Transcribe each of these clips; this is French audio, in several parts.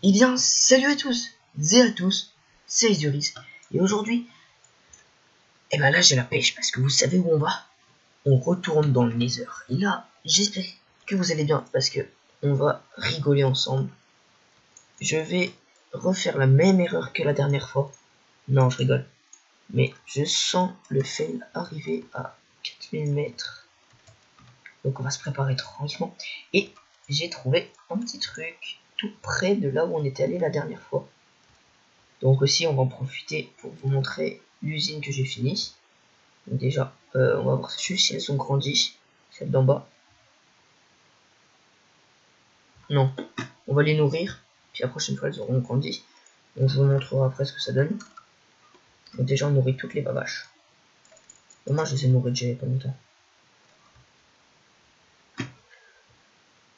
Eh bien, salut à tous et à tous, c'est Izuris. Et aujourd'hui, eh ben là j'ai la pêche parce que vous savez où on va. On retourne dans le Nether. Et là, j'espère que vous allez bien parce que on va rigoler ensemble. Je vais refaire la même erreur que la dernière fois. Non, je rigole. Mais je sens le fail arriver à 4000 mètres. Donc on va se préparer tranquillement. Et j'ai trouvé un petit truc tout près de là où on était allé la dernière fois. Donc aussi on va en profiter pour vous montrer l'usine que j'ai finie. Donc déjà on va voir juste si elles ont grandi. Celles d'en bas. Non, on va les nourrir. Puis la prochaine fois elles auront grandi. Donc je vous montrerai après ce que ça donne. Donc déjà on nourrit toutes les babaches. Moi je les ai nourries déjà il n'y a pas longtemps.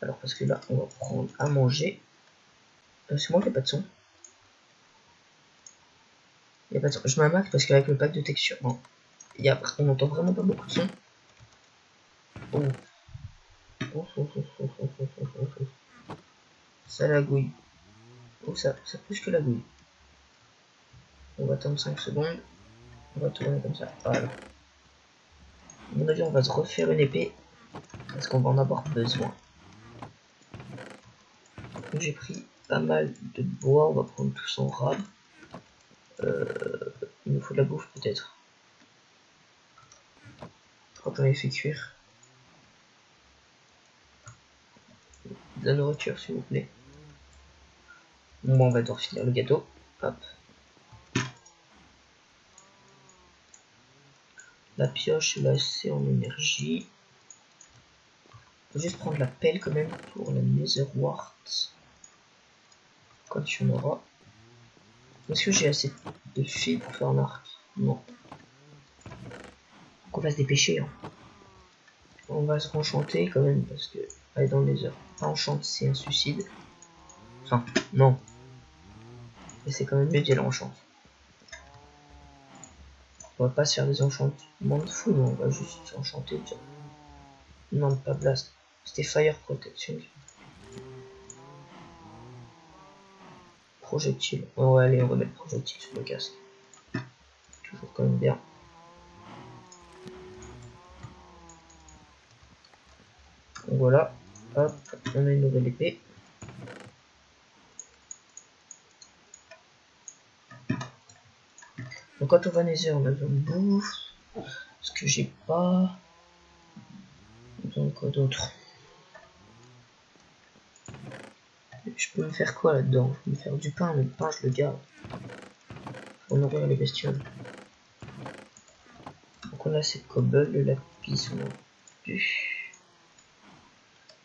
Alors parce que là on va prendre à manger. C'est moi qui n'ai pas de son. Il n'y a pas de son. Je m'amaque parce qu'avec le pack de texture, non. On n'entend vraiment pas beaucoup de son. Oh. Ça lagouille. Oh, ça plus que lagouille. On va attendre 5 secondes. On va tourner comme ça. Voilà. À mon avis, on va se refaire une épée. Parce qu'on va en avoir besoin. J'ai pris pas mal de bois. On va prendre tous en rab. Il nous faut de la bouffe peut-être. Je crois qu'on avait fait cuire. De la nourriture s'il vous plaît. Bon, on va devoir finir le gâteau. Hop. La pioche, là, c'est en énergie. Faut juste prendre la pelle quand même pour la Nether Wart. Quand tu en auras. Est-ce que j'ai assez de fil pour faire un arc? Non. Donc on va se dépêcher. Hein. On va se renchanter quand même parce que aller dans les heures enchante c'est un suicide. Enfin, non. Mais c'est quand même mieux d'y aller enchante. On va pas se faire des enchantements de fou, on va juste s'enchanter. Non, pas blast. C'était fire protection. Projectile. Oh, ouais, allez, on va mettre projectile sur le casque. Toujours quand même bien. Donc voilà. Hop, on a une nouvelle épée. Donc quand on va Nether, on a besoin de bouffe. Parce que j'ai pas besoin de quoi d'autre. Je peux me faire quoi là-dedans? Je peux me faire du pain, mais le pain je le garde. Pour nourrir les bestioles. Donc on a cette cobble, le lapis on a plus.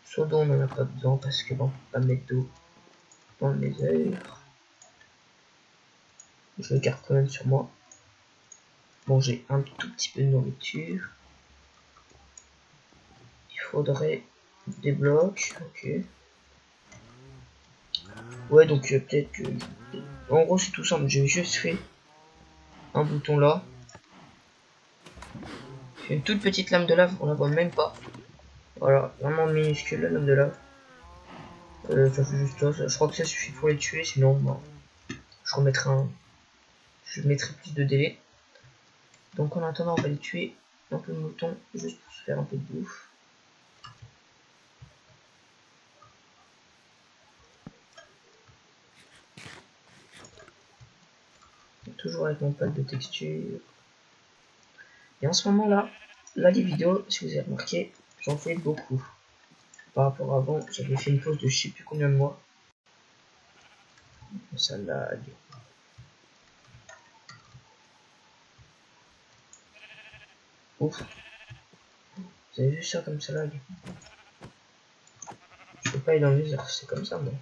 Sodon on en a pas besoin parce que bon, on peut pas mettre d'eau dans le Nether. Je le garde quand même sur moi. Bon, j'ai un tout petit peu de nourriture. Il faudrait des blocs, ok. Ouais, donc peut-être que... En gros, c'est tout simple. J'ai juste fait un bouton là. Une toute petite lame de lave, on la voit même pas. Voilà, vraiment minuscule la lame de lave. Ça fait juste ça. Je crois que ça suffit pour les tuer, sinon, bon, je remettrai un... Je mettrai plus de délai. Donc en attendant, on va les tuer un peu de mouton, juste pour se faire un peu de bouffe. Toujours avec mon pack de texture. Et en ce moment là les vidéos, si vous avez remarqué, j'en fais beaucoup. Par rapport à avant, j'avais fait une pause de je sais plus combien de mois. Ça lag. Ouf. Vous avez vu ça comme ça lag? Je peux pas aller dans les heures, c'est comme ça moi.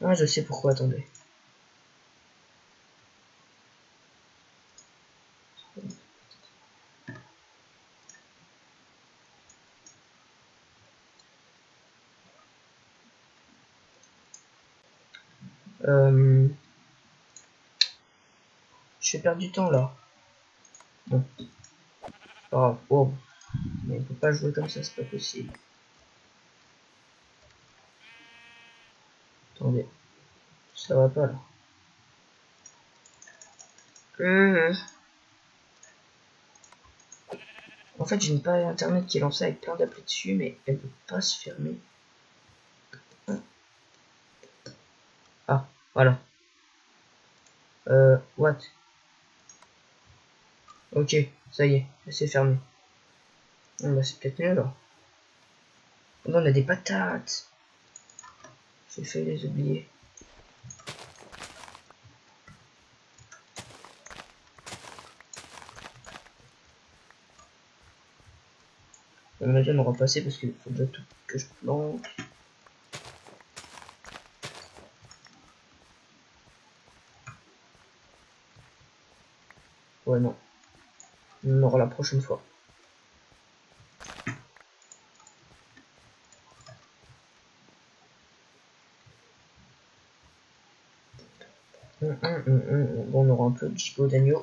Ah, je sais pourquoi, attendez. Je vais perdre du temps là. Bon. Oh, oh. Mais on peut pas jouer comme ça, c'est pas possible. Attendez. Ça va pas là. En fait, j'ai une page internet qui est lancée avec plein d'applis dessus, mais elle peut pas se fermer. Ah, voilà. What? Ok, ça y est, c'est fermé. Bon, bah, c'est peut-être mieux là. Non, on a des patates. J'ai fait les oublier. On va jamais repasser parce qu'il faut déjà tout que je plante. Ouais, non. On aura la prochaine fois. Bon, on aura un peu de gigot d'agneau.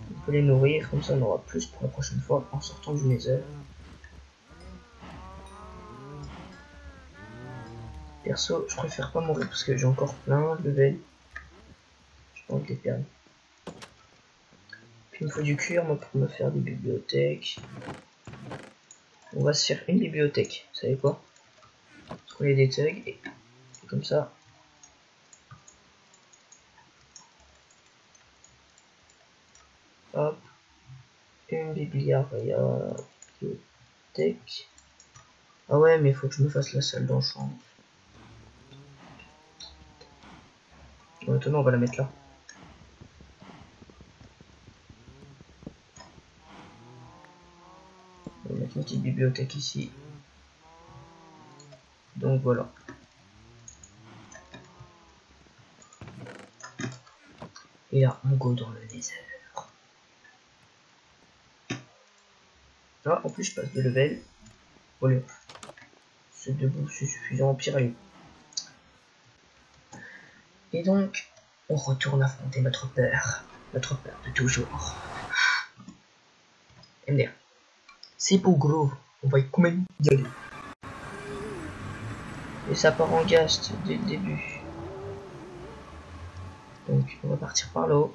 On peut les nourrir, comme ça on aura plus pour la prochaine fois en sortant du nether. Perso, je préfère pas mourir parce que j'ai encore plein de level. Je pense des perles. Puis il me faut du cuir moi pour me faire des bibliothèques. On va se faire une bibliothèque, vous savez quoi? Parce qu'on a des thugs et comme ça. Hop. Une bibliothèque. Ah ouais, mais il faut que je me fasse la salle d'enchant. Maintenant, on va la mettre là. On va mettre une petite bibliothèque ici. Donc voilà. Et là, on go dans le nether. Ah, en plus, je passe de level. Voilà. C'est debout, c'est suffisant. Pire, allez. Et donc, on retourne affronter notre père. Notre père de toujours. MDR. C'est beau gros. On va y quand même y aller. Et ça part en gast dès le début. Donc, on va partir par là-haut.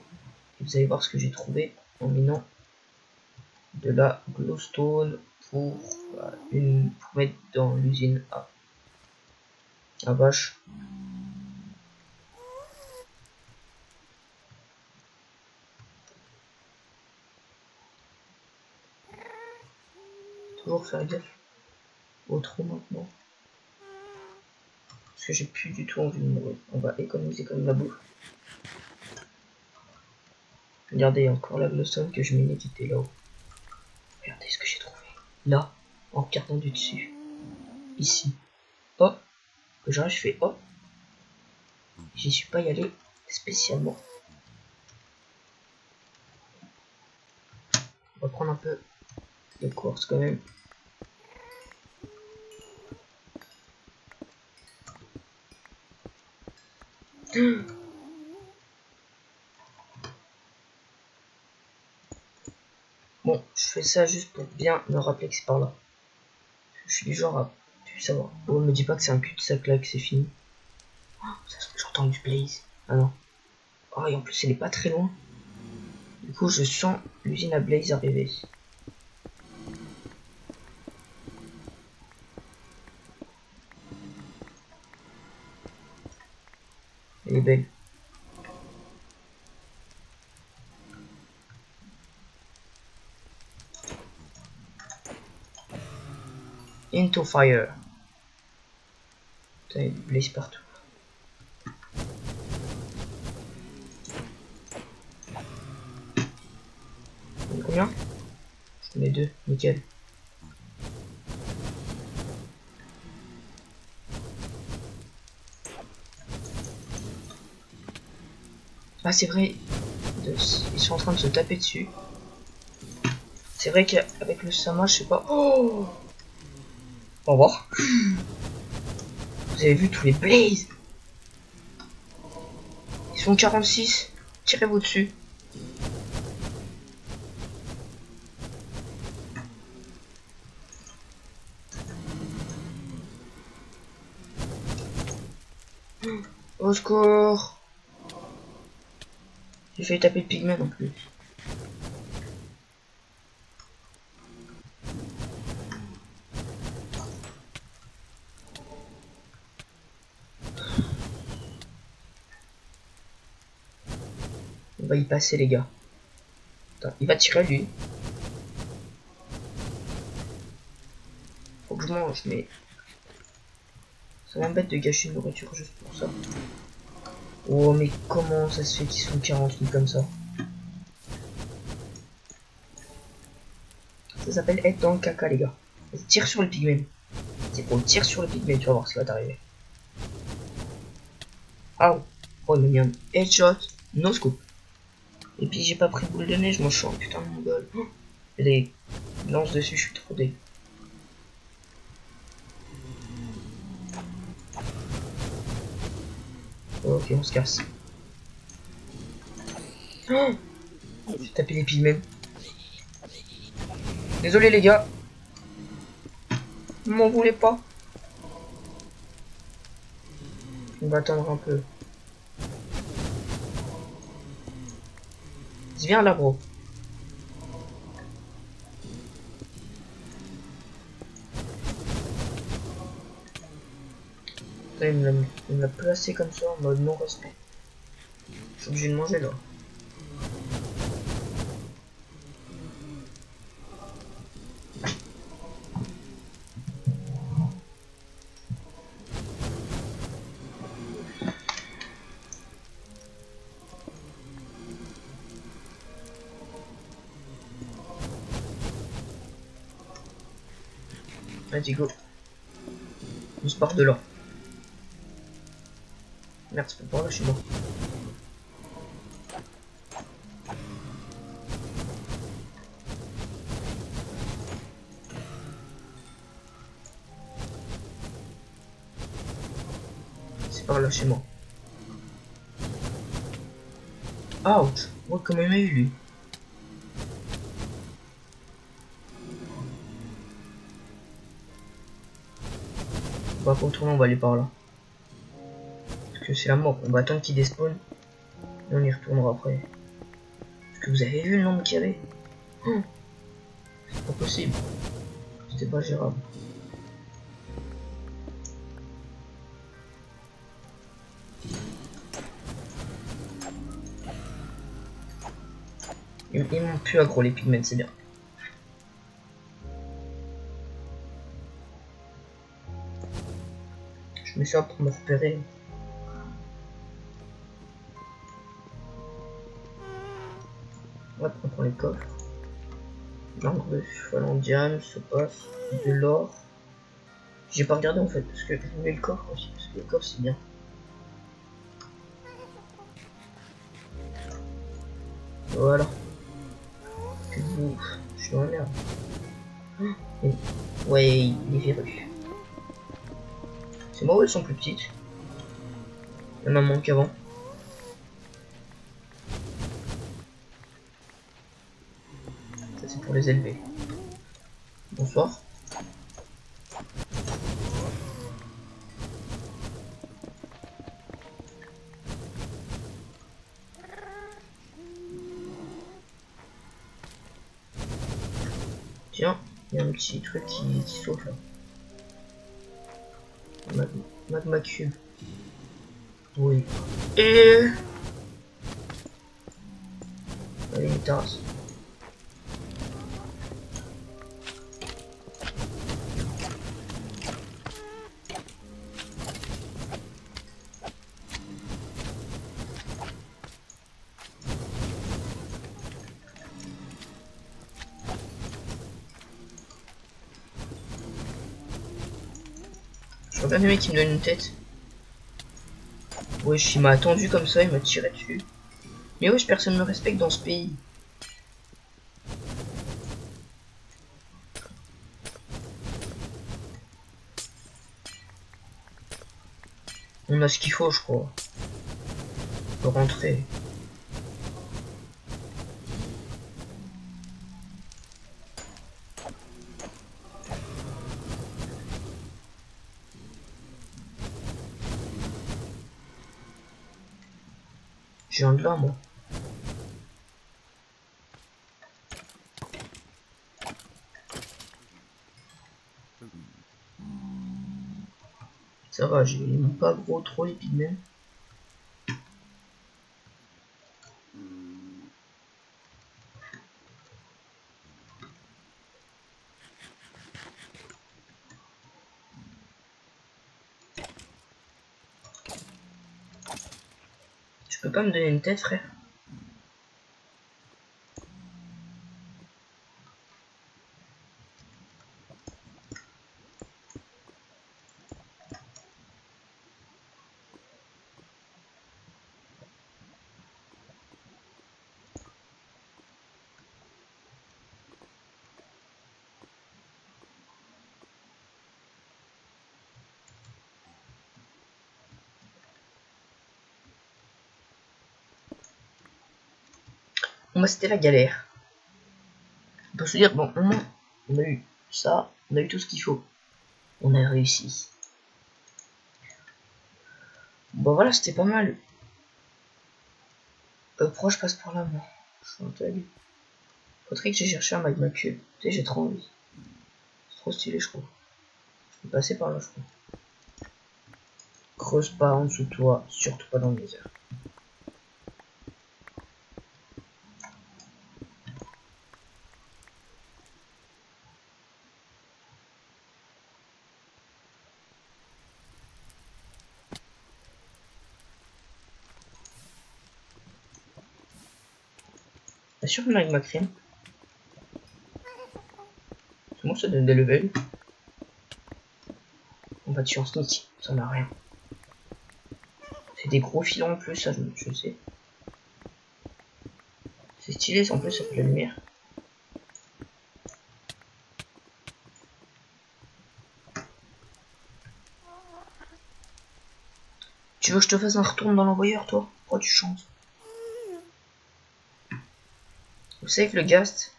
Et vous allez voir ce que j'ai trouvé en minant de la glowstone pour mettre dans l'usine à vache. Toujours faire gaffe au trou maintenant. Parce que j'ai plus du tout envie de mourir. On va économiser comme la bouffe. Regardez encore la glowstone que je minais qui était là-haut. Regardez ce que j'ai trouvé. Là, en regardant du dessus. Ici. Oh, que j'arrive, je fais oh. J'y suis pas y allé spécialement. On va prendre un peu de quartz quand même. Bon, je fais ça juste pour bien me rappeler que c'est par là. Je suis du genre à plus savoir. Bon, me dis pas que c'est un cul-de-sac là, que c'est fini. Oh, j'entends du blaze. Ah non. Oh, et en plus, elle est pas très loin. Du coup, je sens l'usine à blaze arriver. Elle est belle. Into fire. Putain, il y a du blaze partout. On est combien? Je mets 2, nickel. Ah, c'est vrai. Ils sont en train de se taper dessus. C'est vrai qu'avec le Sama, je sais pas. Oh, au revoir. Vous avez vu tous les blazes? Ils sont 46. Tirez-vous dessus. Au secours. J'ai failli taper le pigment en plus. On va y passer les gars. Attends, il va tirer lui. Faut que je mange mais... Ça m'embête de gâcher une nourriture juste pour ça. Oh mais comment ça se fait qu'ils sont 40 000 comme ça? Ça s'appelle être dans le caca les gars. Tire sur le pigment. C'est pour le tir sur le pigment, tu vas voir ce qui va t'arriver. Ah oh il m'a mis un headshot, no scope. Et puis j'ai pas pris de boule de neige, moi je suis un putain de mongol. Il y a des lances dessus, je suis trop dé. Ok, on se casse. Oh j'ai tapé les pigments. Désolé les gars. Ne m'en voulez pas. On va attendre un peu. Viens là gros. Il me l'a placé comme ça en mode non respect. Je suis obligé de manger là. Vas-y go. On se part de là. Merde, c'est pas par là, je suis mort. C'est par là, chez moi. Ouch. Ouais, comment il m'a eu lui. On va contourner, on va aller par là. Parce que c'est la mort. On va attendre qu'il despawn. Et on y retournera après. Est-ce que vous avez vu le nombre qu'il y avait? Oh, c'est pas possible. C'était pas gérable. Ils m'ont pu aggro les pigments, c'est bien. Je me suis là pour me repérer. Hop, on prend les coffres. L'arbre de cheval en diamant, se passe. De l'or. J'ai pas regardé en fait, parce que je voulais le coffre aussi, parce que le coffre c'est bien. Voilà. Que vous... Je suis dans la merde. Ouais, il est verru. C'est moi ou elles sont plus petites? Il y en a moins qu'avant. Ça c'est pour les élever. Bonsoir. Tiens, il y a un petit truc qui saute là. Magma cube. Oui. Et... Allez, une terrasse. J'aurais bien aimé qu'il me donne une tête. Wesh, il m'a attendu comme ça, il m'a tiré dessus. Mais wesh, personne ne me respecte dans ce pays. On a ce qu'il faut, je crois. On peut rentrer. J'ai un de là, moi. Ça va, j'ai pas gros trop les pigments. Tu peux pas me donner une tête, frère? Bon bah c'était la galère. On peut se dire, bon, au moins, on a eu ça, on a eu tout ce qu'il faut. On a réussi. Bon voilà, c'était pas mal. Pourquoi je passe par là, moi? Je suis un tag. Faudrait que j'ai cherché un magma cube. Tu sais, j'ai trop envie. C'est trop stylé, je crois. Je peux passer par là, je crois. Creuse pas en dessous de toi, surtout pas dans le désert. Bien sûr, le magma crème. C'est bon, ça donne des levels. On va dessus en sneak, ça n'a rien. C'est des gros filons en plus, ça je sais. C'est stylé, en plus ça fait de la lumière. Tu veux que je te fasse un retour dans l'envoyeur, toi? Pourquoi tu chantes? Vous savez que le Ghast,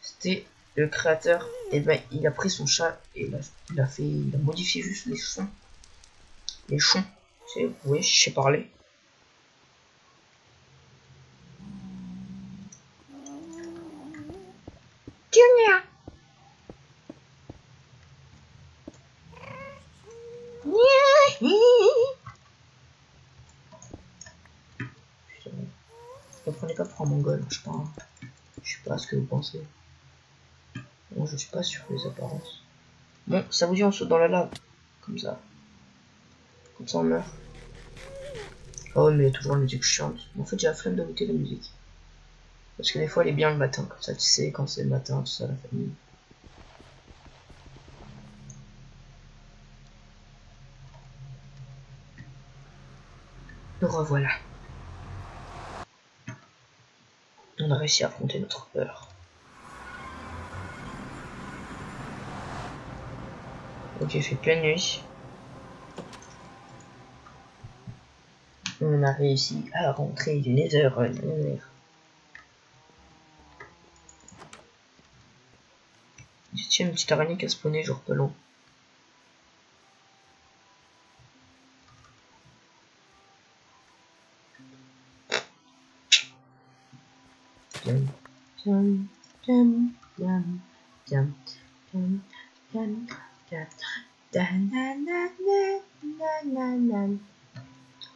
c'était le créateur, et ben il a pris son chat et il a modifié juste les sons. Les chons. Vous voyez, je sais parler. Ne prenez pas pour un mongol, je sais pas ce que vous pensez. Bon, je suis pas sûr des apparences. Bon, ça vous dit on saute dans la lave. Comme ça. Comme ça on meurt. Oh mais il y a toujours la musique chiante. En fait j'ai la flemme d'écouter la musique. Parce que des fois elle est bien le matin, comme ça tu sais quand c'est le matin, tout ça, la famille. Nous revoilà. On a réussi à affronter notre peur. Ok, il fait pleine nuit. On a réussi à rentrer du Nether. Tiens, une petite araignée qui a spawné genre pas long.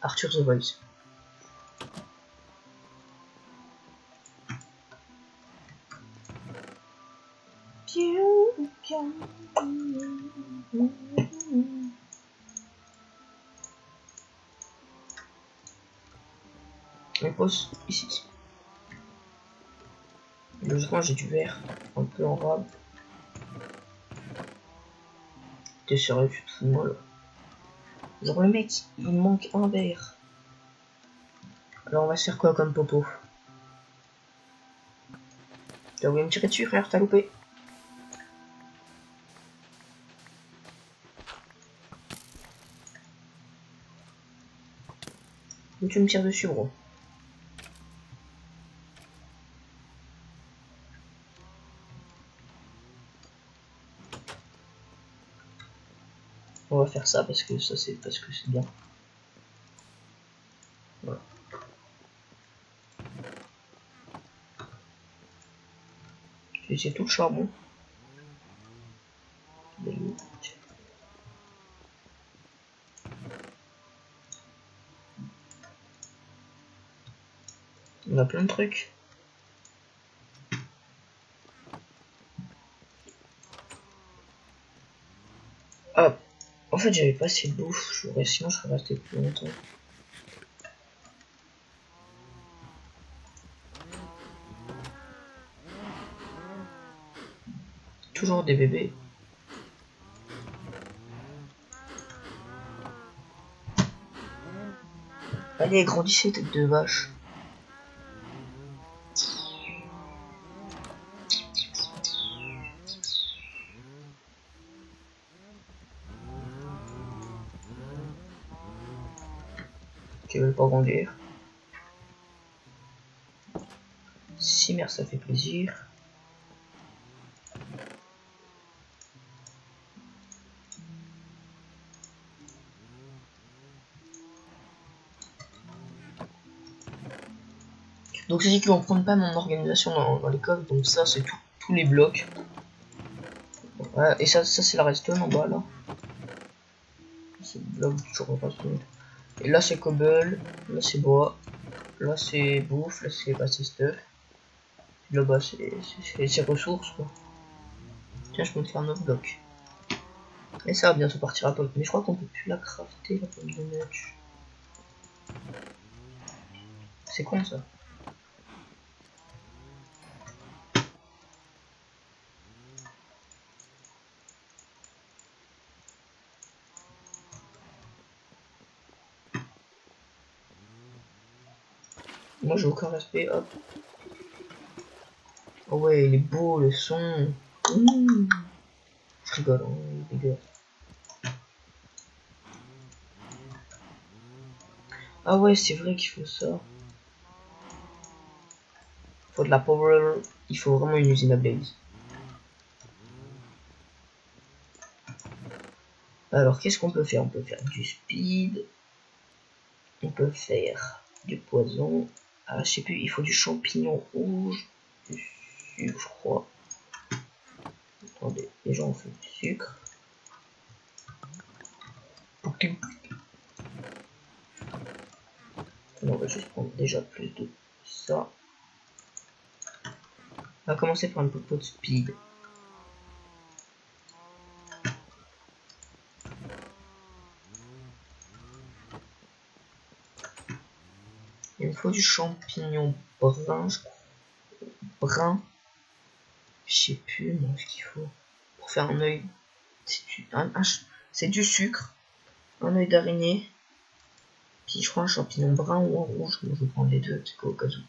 Arthur the Voice. On pose ici. Logiquement j'ai du verre un peu en rab. T'es sérieux, tu te fous de moi là? Genre le mec, il manque un verre. Alors on va se faire quoi comme popo? T'as voulu me tirer dessus frère, t'as loupé. Ou tu me tires dessus gros. On va faire ça parce que ça c'est bien. Voilà. C'est tout le charbon. On a plein de trucs. Ah, en fait j'avais pas assez de bouffe, sinon je serais resté plus longtemps. Toujours des bébés. Allez, grandissez, tête de vache. Qui veulent pas grandir. Si merde, ça fait plaisir. Donc c'est dit qu'ils vont prendre pas mon organisation dans les codes, donc ça c'est tous les blocs. Voilà, et ça c'est la redstone en bas là. C'est le bloc toujours redstone. Et là c'est cobble, là c'est bois, là c'est bouffe, là c'est stuff. Là-bas c'est ressources quoi. Tiens, je peux me faire un autre bloc. Et ça va bientôt partir à pomme. Mais je crois qu'on peut plus la crafter la pomme de nutch. C'est con ça. Moi j'ai aucun respect, hop. Oh ouais, il est beau le son. Je rigole, hein, les gars. Ah ouais, c'est vrai qu'il faut ça. Il faut de la power, il faut vraiment une usine à blaze. Alors qu'est-ce qu'on peut faire? On peut faire du speed. On peut faire du poison. Ah, je sais plus, il faut du champignon rouge. Du sucre, je crois. Attendez, déjà on fait du sucre. On va juste prendre déjà plus de ça. On va commencer par un peu de speed. Il me faut du champignon brun, je crois. Brun. Je sais plus moi ce qu'il faut. Pour faire un œil. C'est du sucre. Un œil d'araignée. Puis je crois un champignon brun ou un rouge. Moi je vais prendre les deux, c'est quoi au cas où.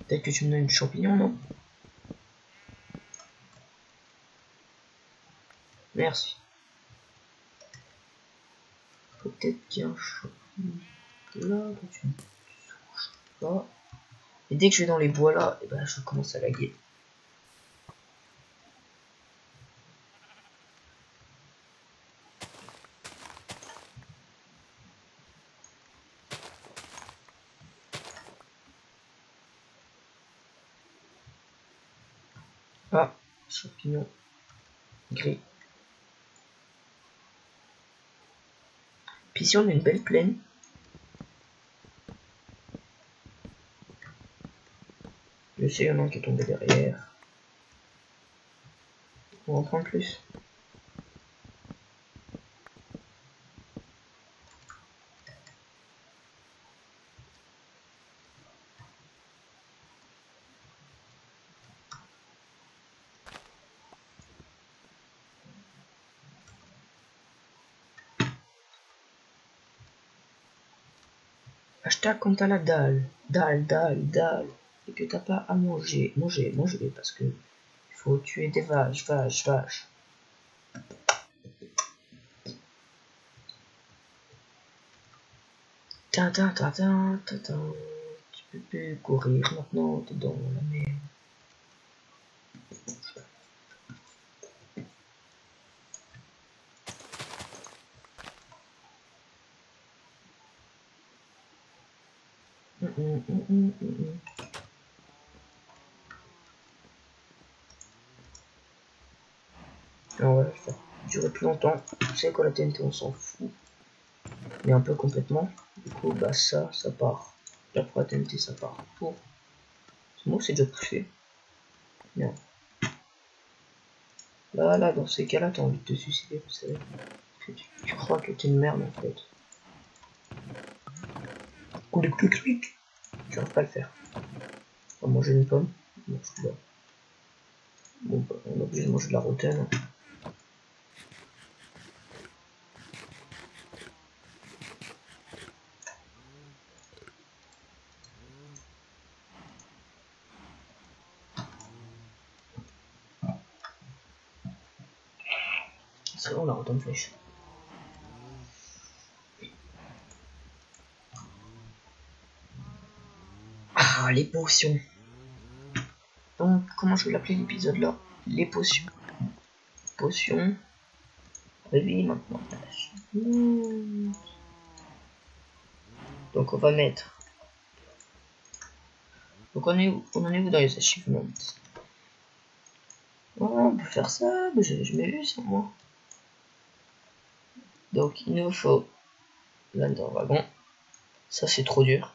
Peut-être que tu me donnes du champignon, non? Merci. Peut-être qu'il y a un champignon là, que tu ne touches pas. Et dès que je vais dans les bois là, et ben je commence à laguer. Ah, champignon gris. Puis ici on a une belle plaine. Je sais, il y en a un qui est tombé derrière. On va en prendre plus. Hashtag quand t'as la dalle, et que t'as pas à manger, manger, parce que il faut tuer des vaches. Tintin, tu peux plus courir maintenant, t'es dans la merde. Ah ouais, ça va durer plus longtemps. Vous savez quoi, la TNT, on s'en fout. Mais un peu complètement. Du coup, bah ça part. Là, pour la TNT, ça part pour. Moi, c'est déjà tout fait. Bien. Là, dans ces cas-là, t'as envie de te suicider, vous savez. Tu crois que t'es une merde, en fait. Clic, clic, clic. Tu n'arrives pas à le faire. On va manger une pomme. Bon, bah, on est obligé de manger de la rotaine. C'est bon, la rotaine flèche. Ah, les potions. Donc, comment je vais l'appeler l'épisode là? Les potions. Potions. Réveille maintenant. Donc, on va mettre. Donc, on en est où dans les achievements? Oh, on peut faire ça, mais je m'ai vu ça moi. Donc, il nous faut l'Under Wagon. Ça, c'est trop dur.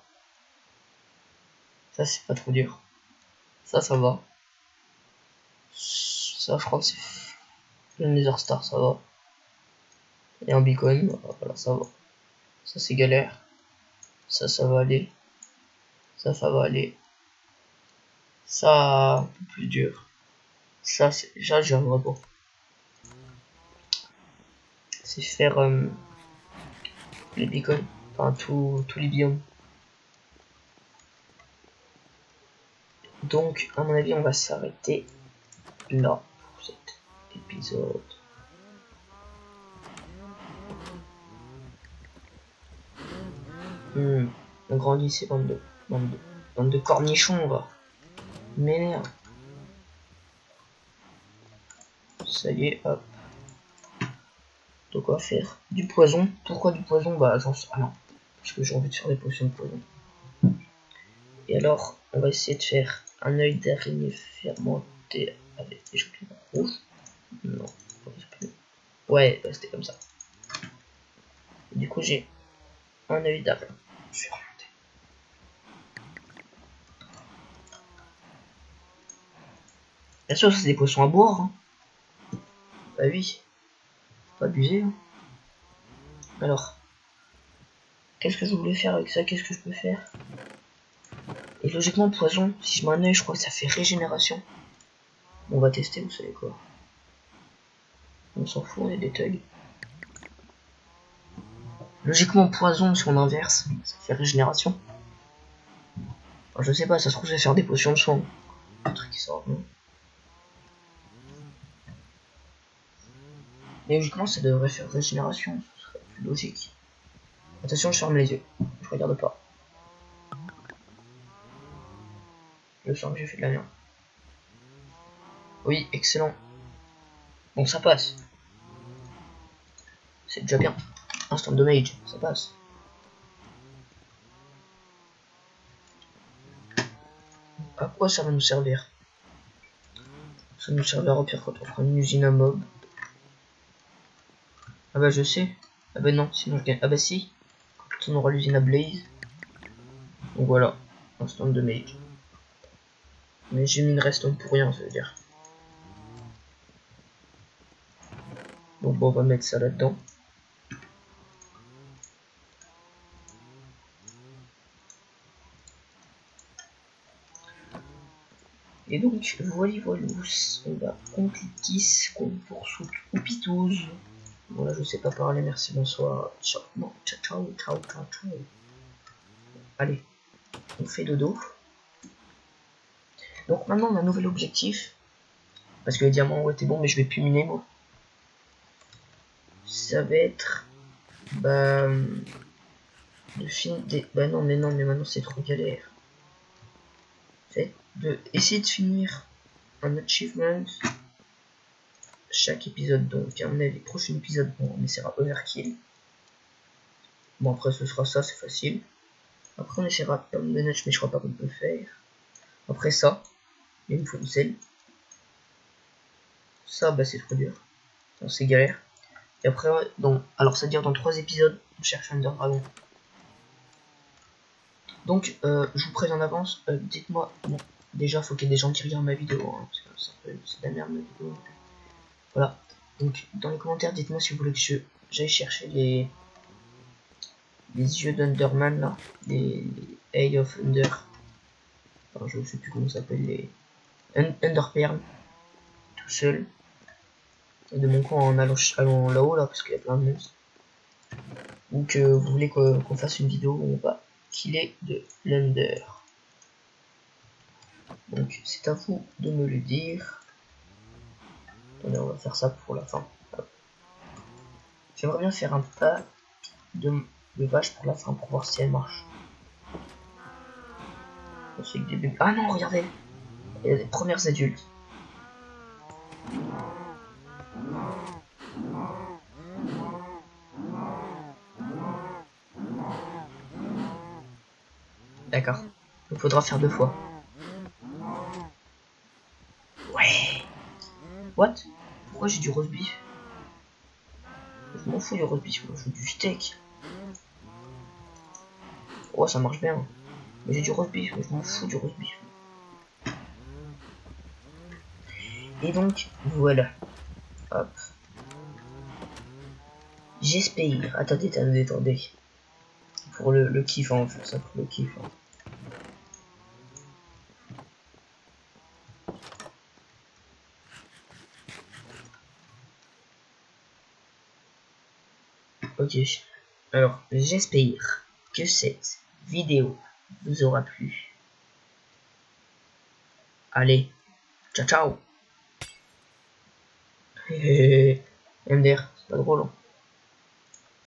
Ça, c'est pas trop dur. Ça va. Ça, je crois que c'est le Nether Star, ça va. Et un beacon, voilà, ça va. Ça, c'est galère. Ça va aller. Ça va aller. Ça, un peu plus dur. Ça, c'est déjà, j'aimerais pas. C'est faire les beacons. Enfin, tous les biomes. Donc, à mon avis, on va s'arrêter là pour cet épisode. On grandit ces bande de cornichons, va. Merde. Ça y est, hop. Donc on va faire du poison. Pourquoi du poison? Bah j'en sais rien. Parce que j'ai envie de faire des potions de poison. Et alors, on va essayer de faire un œil d'araignée fermenté avec des champignons rouges. Non, ouais, c'était comme ça. Et du coup, j'ai un œil d'araignée. Je vais remonter. Bien sûr, c'est des potions à boire. Hein. Bah oui, faut pas abuser. Hein. Alors, qu'est-ce que je voulais faire avec ça? Qu'est-ce que je peux faire? Et logiquement, poison, si je mets un œil, je crois que ça fait régénération. Bon, on va tester, vous savez quoi. On s'en fout, on est des thugs. Logiquement, poison, si on inverse, ça fait régénération. Enfin, je sais pas, ça se trouve, je vais faire des potions de soin. Un truc qui sort. Mais logiquement, ça devrait faire régénération. Ce serait plus logique. Attention, je ferme les yeux. Je regarde pas. Je sens que j'ai fait de la merde. Oui, excellent. Bon, ça passe. C'est déjà bien. Instant de mage, ça passe. À quoi ça va nous servir? Ça nous servira au pire quand on fera une usine à mob. Ah bah je sais. Ah bah non, sinon je gagne. Ah bah si. Quand on aura l'usine à blaze. Donc voilà. Instant de mage. Mais j'ai mis une redstone pour rien, ça veut dire. Donc bon, on va mettre ça là-dedans. Et donc, voilà, on va compliquis, pour ou pitouze. Voilà, je sais pas parler, merci, bonsoir. Ciao, non, ciao. Allez, on fait dodo. Donc maintenant, on a un nouvel objectif. Parce que les diamants ont été bons, mais je vais plus miner, moi. Ça va être... Bah... De finir des... Bah non, mais maintenant c'est trop galère. C'est de essayer de finir un achievement chaque épisode. Donc à mon avis, prochain épisode, on essaiera overkill. Bon après ce sera ça, c'est facile. Après on essaiera pomme de neige, mais je crois pas qu'on peut le faire. Après ça, il me faut une selle. Ça, bah c'est trop dur. C'est galère. Et après, donc, alors ça veut dire dans 3 épisodes, on cherche Ender Dragon. Donc, je vous préviens en avance, dites-moi, bon, déjà faut qu'il y ait des gens qui regardent ma vidéo, hein, parce que c'est de la merde ma vidéo. Voilà, donc dans les commentaires, dites-moi si vous voulez que j'aille chercher les yeux d'Underman là, les Eye of Under. Enfin, je sais plus comment ça s'appelle, les Underperm, tout seul. De mon coin en allant là-haut là, parce qu'il y a plein de monstres. Ou que vous voulez qu'on fasse une vidéo où on va killer de l'Under. Donc c'est à vous de me le dire. Attendez, on va faire ça pour la fin. J'aimerais bien faire un pas de vache pour la fin pour voir si elle marche. C'est le début. Ah non, regardez, il y a les premières adultes. D'accord. Il faudra faire 2 fois. Ouais. What? Pourquoi j'ai du roast beef? Je m'en fous du roast beef, moi je veux du steak. Oh, ça marche bien. Mais j'ai du roast beef, mais je m'en fous du roast beef. Et donc, voilà. Hop. J'espère. Attendez. Pour le kiff, hein, on va faire ça pour le kiff. Hein. Ok. Alors, j'espère que cette vidéo vous aura plu. Allez, ciao ciao. MDR, c'est pas drôle. Hein.